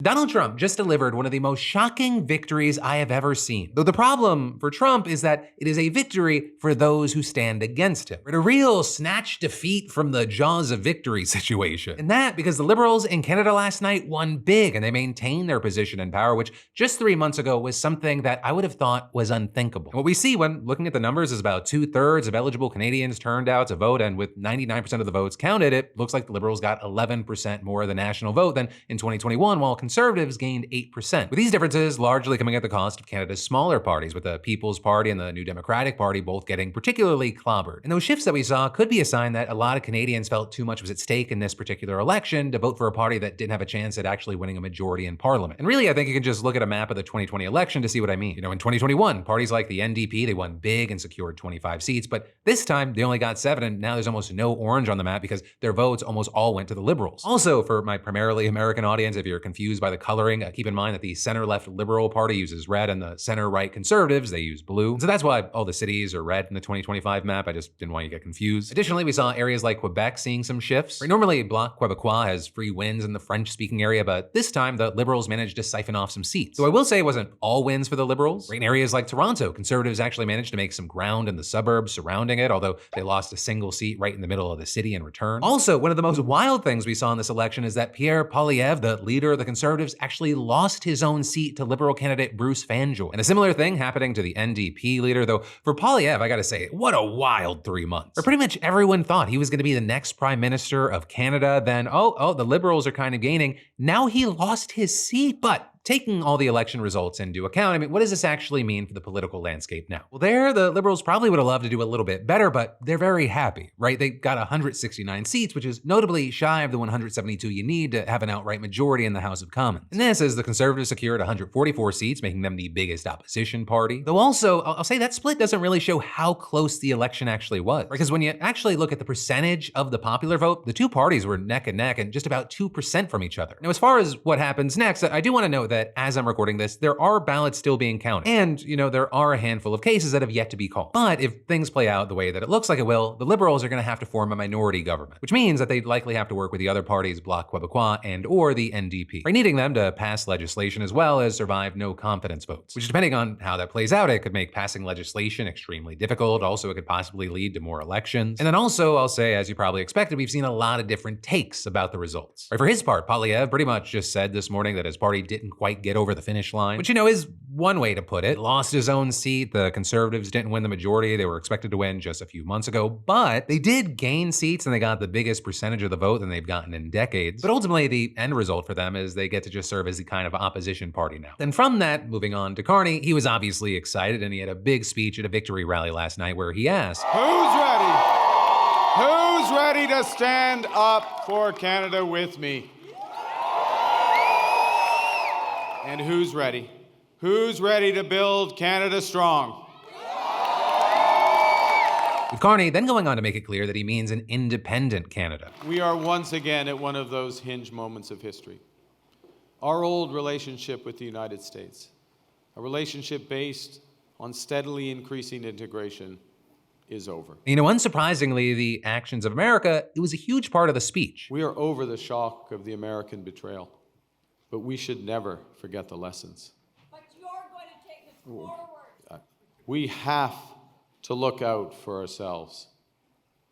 Donald Trump just delivered one of the most shocking victories I have ever seen. Though the problem for Trump is that it is a victory for those who stand against him. It's a real snatch defeat from the jaws of victory situation. And that because the Liberals in Canada last night won big and they maintained their position in power, which just 3 months ago was something that I would have thought was unthinkable. And what we see when looking at the numbers is about 2/3 of eligible Canadians turned out to vote, and with 99% of the votes counted, it looks like the Liberals got 11% more of the national vote than in 2021, while Conservatives gained 8%, with these differences largely coming at the cost of Canada's smaller parties, with the People's Party and the New Democratic Party both getting particularly clobbered. And those shifts that we saw could be a sign that a lot of Canadians felt too much was at stake in this particular election to vote for a party that didn't have a chance at actually winning a majority in Parliament. And really, I think you can just look at a map of the 2020 election to see what I mean. In 2021, parties like the NDP, they won big and secured 25 seats, but this time they only got 7, and now there's almost no orange on the map because their votes almost all went to the Liberals. Also, for my primarily American audience, if you're confused by the coloring, keep in mind that the center-left Liberal Party uses red and the center-right Conservatives, they use blue. And so that's why all the cities are red in the 2025 map. I just didn't want you to get confused. Additionally, we saw areas like Quebec seeing some shifts. Normally, Bloc Québécois has free wins in the French-speaking area, but this time the Liberals managed to siphon off some seats. So I will say it wasn't all wins for the Liberals. In areas like Toronto, Conservatives actually managed to make some ground in the suburbs surrounding it, although they lost a single seat right in the middle of the city in return. Also, one of the most wild things we saw in this election is that Pierre Poilievre, the leader of the Conservatives, actually lost his own seat to Liberal candidate Bruce Fanjoy. And a similar thing happening to the NDP leader, though for Poilievre, I gotta say, what a wild 3 months. Where pretty much everyone thought he was gonna be the next Prime Minister of Canada, then the Liberals are kind of gaining. Now he lost his seat, but taking all the election results into account, I mean, what does this actually mean for the political landscape now? Well, the Liberals probably would have loved to do a little bit better, but they're very happy, right? They got 169 seats, which is notably shy of the 172 you need to have an outright majority in the House of Commons. And this is the Conservatives secured 144 seats, making them the biggest opposition party. Though also, I'll say that split doesn't really show how close the election actually was, right? Because when you actually look at the percentage of the popular vote, the two parties were neck and neck and just about 2% from each other. Now, as far as what happens next, I do want to note that as I'm recording this, there are ballots still being counted. And, there are a handful of cases that have yet to be called. But if things play out the way that it looks like it will, the Liberals are going to have to form a minority government, which means that they'd likely have to work with the other parties, Bloc Québécois and or the NDP, by needing them to pass legislation as well as survive no confidence votes, which depending on how that plays out, it could make passing legislation extremely difficult. Also, it could possibly lead to more elections. And then also, I'll say, as you probably expected, we've seen a lot of different takes about the results. Right, for his part, Poilievre pretty much just said this morning that his party didn't quite get over the finish line, which, is one way to put it. Lost his own seat. The Conservatives didn't win the majority they were expected to win just a few months ago, but they did gain seats and they got the biggest percentage of the vote than they've gotten in decades. But ultimately, the end result for them is they get to just serve as the kind of opposition party now. Then from that, moving on to Carney, he was obviously excited and he had a big speech at a victory rally last night where he asked, "Who's ready? Who's ready to stand up for Canada with me? And who's ready? Who's ready to build Canada strong?" With Carney then going on to make it clear that he means an independent Canada. We are once again at one of those hinge moments of history. Our old relationship with the United States, a relationship based on steadily increasing integration, is over. Unsurprisingly, the actions of America, it was a huge part of the speech. We are over the shock of the American betrayal, but we should never forget the lessons. But you're going to take us forward. We have to look out for ourselves.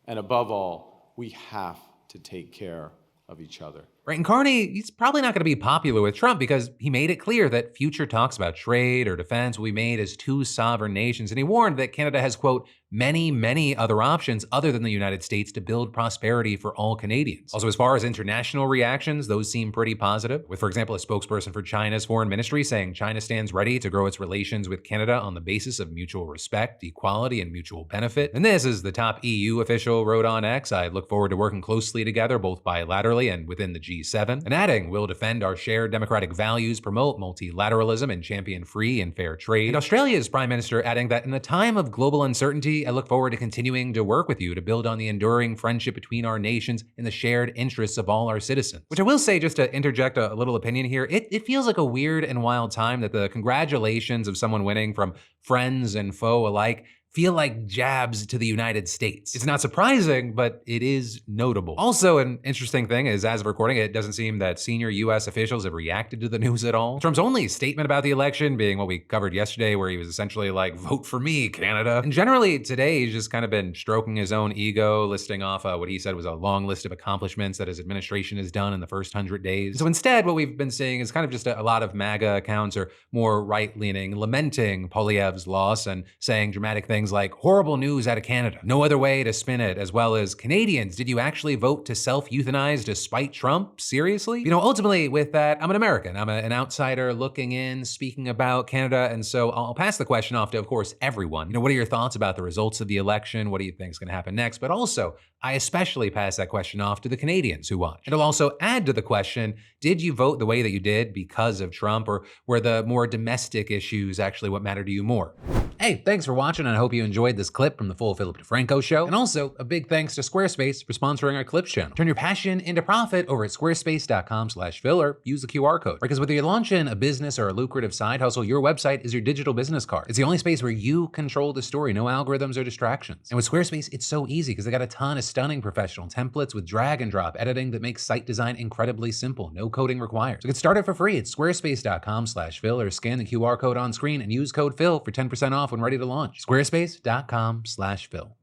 And above all, we have to take care of each other. Right, and Carney, he's probably not going to be popular with Trump because he made it clear that future talks about trade or defense will be made as two sovereign nations, and he warned that Canada has, quote, many other options other than the United States to build prosperity for all Canadians. Also, as far as international reactions, those seem pretty positive, with, for example, a spokesperson for China's foreign ministry saying China stands ready to grow its relations with Canada on the basis of mutual respect, equality, and mutual benefit. And this, as the top EU official wrote on X, I look forward to working closely together both bilaterally and within the G7, and adding, we'll defend our shared democratic values, promote multilateralism, and champion free and fair trade. And Australia's Prime Minister adding that in a time of global uncertainty, I look forward to continuing to work with you to build on the enduring friendship between our nations in the shared interests of all our citizens. Which I will say, just to interject a little opinion here, it feels like a weird and wild time that the congratulations of someone winning from friends and foe alike feel like jabs to the United States. It's not surprising, but it is notable. Also, an interesting thing is, as of recording, it doesn't seem that senior US officials have reacted to the news at all. Trump's only statement about the election being what we covered yesterday, where he was essentially like, vote for me, Canada. And generally today, he's just kind of been stroking his own ego, listing off what he said was a long list of accomplishments that his administration has done in the first 100 days. So instead, what we've been seeing is kind of just a lot of MAGA accounts or more right-leaning lamenting Poilievre's loss and saying dramatic things like, horrible news out of Canada. No other way to spin it, as well as, Canadians, did you actually vote to self-euthanize despite Trump? Seriously? You know, ultimately with that, I'm an American. I'm an outsider looking in, speaking about Canada, and so I'll pass the question off to, of course, everyone. You know, what are your thoughts about the results of the election? What do you think is gonna happen next? But also, I especially pass that question off to the Canadians who watch. And I'll also add to the question, did you vote the way that you did because of Trump, or were the more domestic issues actually what matter to you more? Hey, thanks for watching, and I hope you enjoyed this clip from the full Philip DeFranco show. And also, a big thanks to Squarespace for sponsoring our Clips channel. Turn your passion into profit over at squarespace.com/Phil, or use the QR code. Because whether you're launching a business or a lucrative side hustle, your website is your digital business card. It's the only space where you control the story, no algorithms or distractions. And with Squarespace, it's so easy because they got a ton of stunning professional templates with drag and drop editing that makes site design incredibly simple, no coding required. So get started for free at squarespace.com/Phil, or scan the QR code on screen and use code Phil for 10% off when ready to launch. Squarespace.com/Phil.